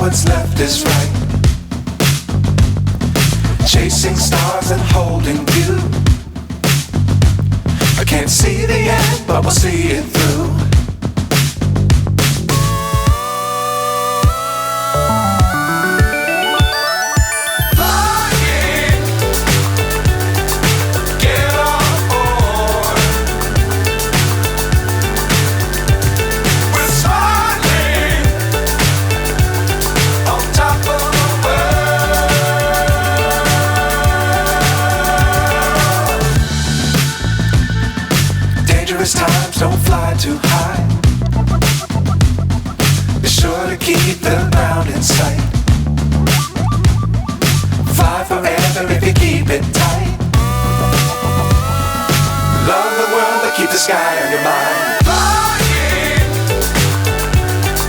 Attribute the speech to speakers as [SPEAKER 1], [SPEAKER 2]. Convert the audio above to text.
[SPEAKER 1] what's left is right. Chasing stars and holding you. I can't see the end, but we'll see it through. Times don't fly too high. Be sure to keep the ground in sight. Fly forever if you keep it tight. Love the world but keep the sky on your mind.